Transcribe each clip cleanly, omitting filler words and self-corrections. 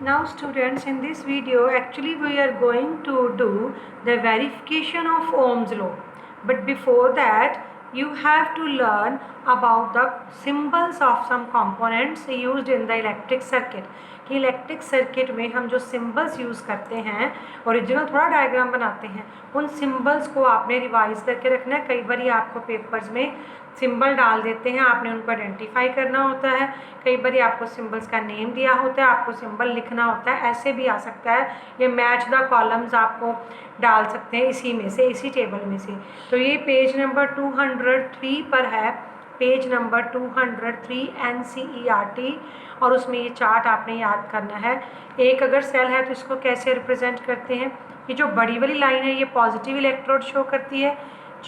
Now students, in this video actually we are going to do the verification of Ohm's law, but before that you have to learn about the symbols of some components used in the electric circuit. कि electric circuit में हम जो symbols use करते हैं, original थोड़ा diagram बनाते हैं, उन सिम्बल्स को आपने रिवाइज करके रखना है। कई बार आपको पेपर्स में सिंबल डाल देते हैं, आपने उनको आइडेंटिफाई करना होता है। कई बार आपको सिंबल्स का नेम दिया होता है, आपको सिंबल लिखना होता है। ऐसे भी आ सकता है, ये मैच द कॉलम्स आपको डाल सकते हैं इसी में से, इसी टेबल में से। तो ये पेज नंबर 203 पर है, पेज नंबर 203 NCERT, और उसमें ये चार्ट आपने याद करना है। एक अगर सेल है तो इसको कैसे रिप्रेजेंट करते हैं। ये जो बड़ी वाली लाइन है ये पॉजिटिव इलेक्ट्रोड शो करती है,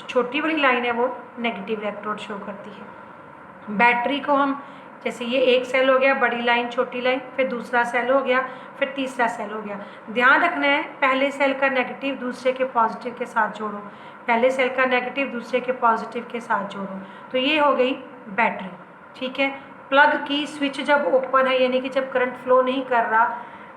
छोटी वाली लाइन है वो नेगेटिव इलेक्ट्रोड शो करती है। बैटरी को हम, जैसे ये एक सेल हो गया, बड़ी लाइन छोटी लाइन, फिर दूसरा सेल हो गया, फिर तीसरा सेल हो गया। ध्यान रखना है पहले सेल का नेगेटिव दूसरे के पॉजिटिव के साथ जोड़ो, पहले सेल का नेगेटिव दूसरे के पॉजिटिव के साथ जोड़ो। तो ये हो गई बैटरी, ठीक है। प्लग की स्विच जब ओपन है, यानी कि जब करंट फ्लो नहीं कर रहा,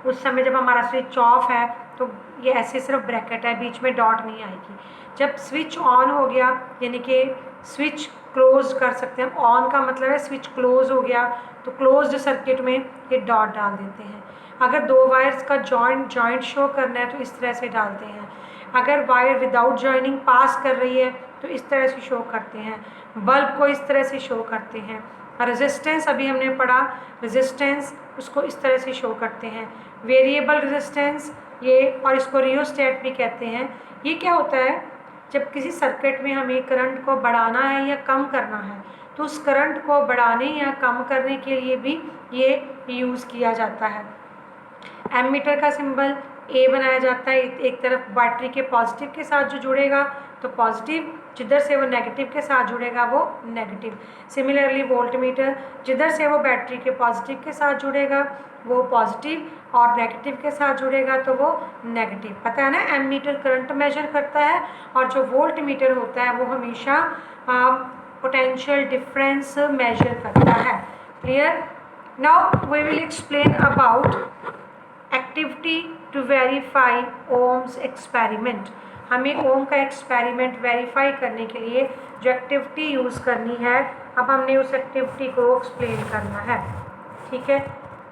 उस समय जब हमारा स्विच ऑफ है तो ये ऐसे सिर्फ ब्रैकेट है, बीच में डॉट नहीं आएगी। जब स्विच ऑन हो गया, यानी कि स्विच क्लोज कर सकते हैं, ऑन का मतलब है स्विच क्लोज हो गया, तो क्लोज्ड सर्किट में ये डॉट डाल देते हैं। अगर दो वायर्स का जॉइंट शो करना है तो इस तरह से डालते हैं। अगर वायर विदाउट जॉइनिंग पास कर रही है तो इस तरह से शो करते हैं। बल्ब को इस तरह से शो करते हैं। रेजिस्टेंस अभी हमने पढ़ा, रेजिस्टेंस उसको इस तरह से शो करते हैं। वेरिएबल रेजिस्टेंस ये, और इसको रियोस्टेट भी कहते हैं। ये क्या होता है, जब किसी सर्किट में हमें करंट को बढ़ाना है या कम करना है तो उस करंट को बढ़ाने या कम करने के लिए भी ये यूज़ किया जाता है। एमीटर का सिंबल ए बनाया जाता है, एक तरफ बैटरी के पॉजिटिव के साथ जो जुड़ेगा तो पॉजिटिव, जिधर से वो नेगेटिव के साथ जुड़ेगा वो नेगेटिव। सिमिलरली वोल्टमीटर, जिधर से वो बैटरी के पॉजिटिव के साथ जुड़ेगा वो पॉजिटिव, और नेगेटिव के साथ जुड़ेगा तो वो नेगेटिव। पता है ना, एमीटर करंट मेजर करता है और जो वोल्ट मीटर होता है वो हमेशा पोटेंशियल डिफरेंस मेजर करता है। Clear? Now we will explain about activity to verify Ohm's experiment. हमें ओम का एक्सपेरिमेंट वेरीफाई करने के लिए जो एक्टिविटी यूज़ करनी है, अब हमने उस एक्टिविटी को एक्सप्लेन करना है, ठीक है।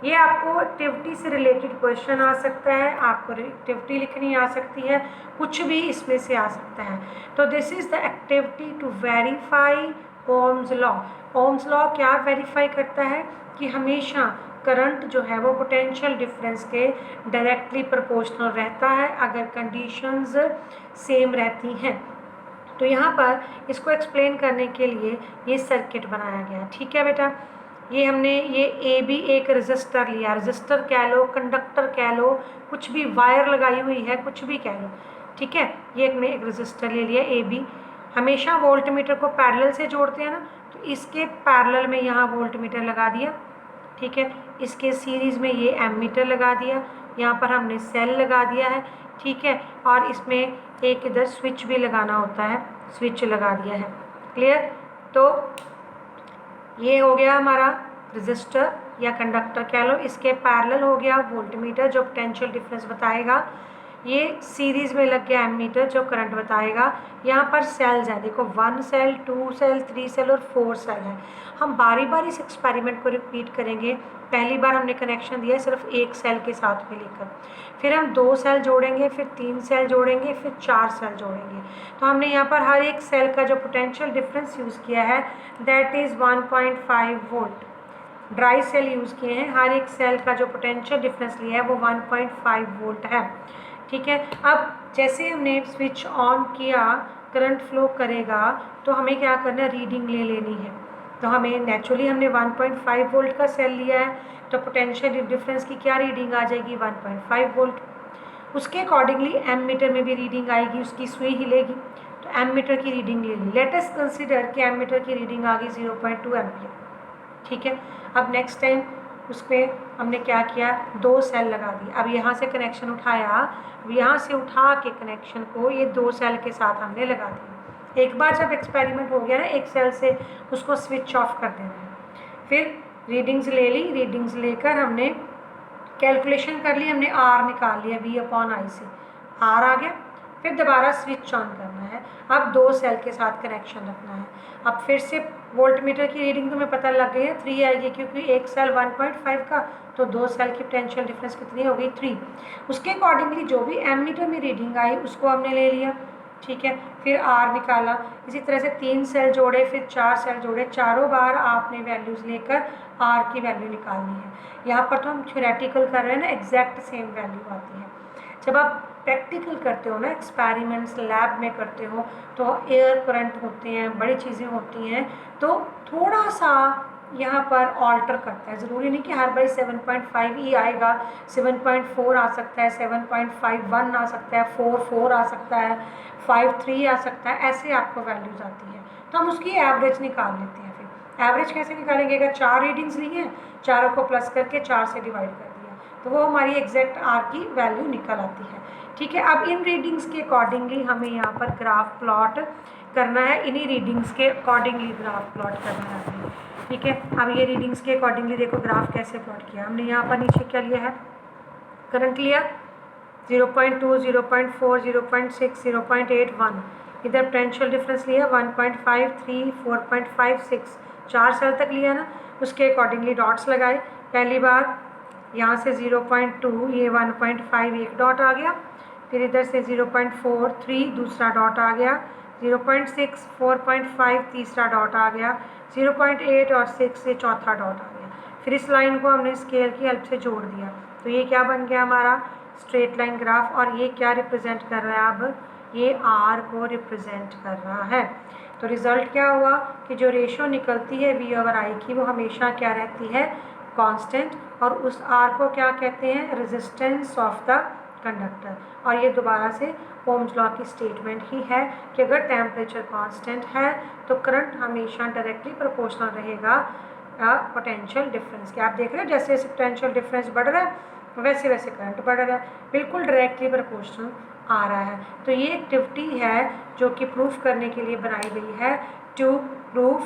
ये आपको एक्टिविटी से रिलेटेड क्वेश्चन आ सकता है, आपको एक्टिविटी लिखनी आ सकती है, कुछ भी इसमें से आ सकता है। तो this is the activity to verify Ohm's law. Ohm's law क्या वेरीफाई करता है कि हमेशा करंट जो है वो पोटेंशियल डिफरेंस के डायरेक्टली प्रोपोर्शनल रहता है अगर कंडीशंस सेम रहती हैं। तो यहाँ पर इसको एक्सप्लेन करने के लिए ये सर्किट बनाया गया, ठीक है बेटा। ये हमने ये ए बी एक रजिस्टर लिया, रजिस्टर कह लो, कंडक्टर कह लो, कुछ भी, वायर लगाई हुई है, कुछ भी कह लो, ठीक है। ये हमने एक रजिस्टर ले लिया ए बी। हमेशा वोल्ट मीटर को पैरेलल से जोड़ते हैं ना, तो इसके पैरेलल में यहाँ वोल्ट मीटर लगा दिया, ठीक है। इसके सीरीज़ में ये एमीटर लगा दिया, यहाँ पर हमने सेल लगा दिया है, ठीक है। और इसमें एक इधर स्विच भी लगाना होता है, स्विच लगा दिया है। क्लियर? तो ये हो गया हमारा रजिस्टर या कंडक्टर कह लो, इसके पैरेलल हो गया वोल्टमीटर जो पोटेंशियल डिफरेंस बताएगा, ये सीरीज़ में लग गया एमीटर जो करंट बताएगा। यहाँ पर सेल्स है, देखो 1 सेल, 2 सेल, 3 सेल और 4 सेल है। हम बारी बारी इस एक्सपेरिमेंट को रिपीट करेंगे। पहली बार हमने कनेक्शन दिया है सिर्फ एक सेल के साथ में लेकर, फिर हम 2 सेल जोड़ेंगे, फिर 3 सेल जोड़ेंगे, फिर 4 सेल जोड़ेंगे। तो हमने यहाँ पर हर एक सेल का जो पोटेंशियल डिफरेंस यूज़ किया है that is 1.5 volt. Dry cell use किए हैं, हर एक सेल का जो पोटेंशियल डिफरेंस लिया है वो 1.5 वोल्ट है, ठीक है। अब जैसे हमने स्विच ऑन किया, करंट फ्लो करेगा, तो हमें क्या करना है, रीडिंग ले लेनी है। तो हमें नेचुरली हमने 1.5 वोल्ट का सेल लिया है, तो पोटेंशियल डिफरेंस की क्या रीडिंग आ जाएगी, 1.5 वोल्ट। उसके अकॉर्डिंगली एमीटर में भी रीडिंग आएगी, उसकी सुई हिलेगी, तो एमीटर की रीडिंग ले ली। लेट अस कंसीडर कि एमीटर की रीडिंग आ गई 0.2 एम्पियर, ठीक है। अब नेक्स्ट टाइम उस पर हमने क्या किया, 2 सेल लगा दिए। अब यहाँ से कनेक्शन उठाया, अब यहाँ से उठा के कनेक्शन को ये 2 सेल के साथ हमने लगा दिया। एक बार जब एक्सपेरिमेंट हो गया ना एक सेल से, उसको स्विच ऑफ कर देना है। फिर रीडिंग्स ले ली, रीडिंग्स लेकर हमने कैलकुलेशन कर ली, हमने आर निकाल लिया V/I से, आर आ गया। फिर दोबारा स्विच ऑन करना है, अब 2 सेल के साथ कनेक्शन रखना है। अब फिर से वोल्टमीटर की रीडिंग तुम्हें पता लग गई है, 3 आएगी, क्योंकि एक सेल 1.5 का, तो 2 सेल की पोटेंशियल डिफरेंस कितनी हो गई, 3। उसके अकॉर्डिंगली जो भी एमीटर में रीडिंग आई उसको हमने ले लिया, ठीक है। फिर आर निकाला, इसी तरह से 3 सेल जोड़े, फिर 4 सेल जोड़े, चारों बार आपने वैल्यूज़ लेकर आर की वैल्यू निकालनी है। यहाँ पर तो हम थ्योरेटिकल कर रहे हैं ना, एग्जैक्ट सेम वैल्यू आती है। जब आप प्रैक्टिकल करते हो ना, एक्सपेरिमेंट्स लैब में करते हो, तो एयर करंट होते हैं, बड़ी चीज़ें होती हैं, तो थोड़ा सा यहाँ पर ऑल्टर करता है। ज़रूरी नहीं कि हर बार 7.5 ही आएगा, 7.4 आ सकता है, 7.51 आ सकता है, 4 आ सकता है, 5.3 आ सकता है, ऐसे आपको वैल्यूज़ आती है। तो हम उसकी एवरेज निकाल लेते हैं। फिर एवरेज कैसे निकालेंगे, अगर 4 रीडिंग्स ली हैं, चारों को प्लस करके 4 से डिवाइड कर दिया, तो वो हमारी एग्जैक्ट आर की वैल्यू निकल आती है, ठीक है। अब इन रीडिंग्स के अकॉर्डिंगली हमें यहाँ पर ग्राफ प्लॉट करना है, इन्हीं रीडिंग्स के अकॉर्डिंगली ग्राफ प्लॉट करना है हमें, ठीक है। अब ये रीडिंग्स के अकॉर्डिंगली देखो ग्राफ कैसे प्लॉट किया हमने। यहाँ पर नीचे क्या लिया है, करंट लिया 0.2, 0.4, 0.6, 0.81, इधर पोटेंशियल डिफरेंस लिया 1.5, 3, 4.5, 6, 4 सेल तक लिया ना। उसके अकॉर्डिंगली डॉट्स लगाए, पहली बार यहाँ से 0.2, ये 1.5 एक डॉट आ गया, फिर इधर से 0.4, 3 दूसरा डॉट आ गया, 0.6, 4.5 तीसरा डॉट आ गया, 0.8 और 6 ये चौथा डॉट आ गया। फिर इस लाइन को हमने स्केल की हेल्प से जोड़ दिया, तो ये क्या बन गया हमारा स्ट्रेट लाइन ग्राफ। और ये क्या रिप्रेजेंट कर रहा है, अब ये आर को रिप्रेजेंट कर रहा है। तो रिज़ल्ट क्या हुआ कि जो रेशो निकलती है V/I की, वो हमेशा क्या रहती है, कांस्टेंट, और उस आर को क्या कहते हैं, रेजिस्टेंस ऑफ द कंडक्टर। और ये दोबारा से ओम्स लॉ की स्टेटमेंट ही है कि अगर टेम्परेचर कांस्टेंट है तो करंट हमेशा डायरेक्टली प्रोपोर्शनल रहेगा पोटेंशियल डिफरेंस के। आप देख रहे हैं जैसे जैसे पोटेंशियल डिफरेंस बढ़ रहा है वैसे वैसे करंट बढ़ रहा है, बिल्कुल डायरेक्टली प्रोपोर्शनल आ रहा है। तो ये एक्टिविटी है जो कि प्रूफ करने के लिए बनाई गई है, to proof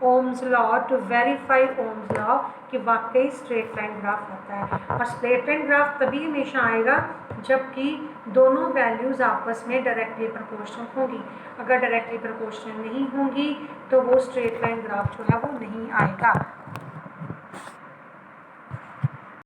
Ohm's law, to verify Ohm's law कि वाकई स्ट्रेट लाइन ग्राफ आता है। और स्ट्रेट लाइन ग्राफ तभी हमेशा आएगा जबकि दोनों वैल्यूज़ आपस में डायरेक्टली प्रोपोर्शनल होंगी। अगर डायरेक्टली प्रोपोर्शनल नहीं होंगी तो वो स्ट्रेट लाइन ग्राफ जो है वो नहीं आएगा।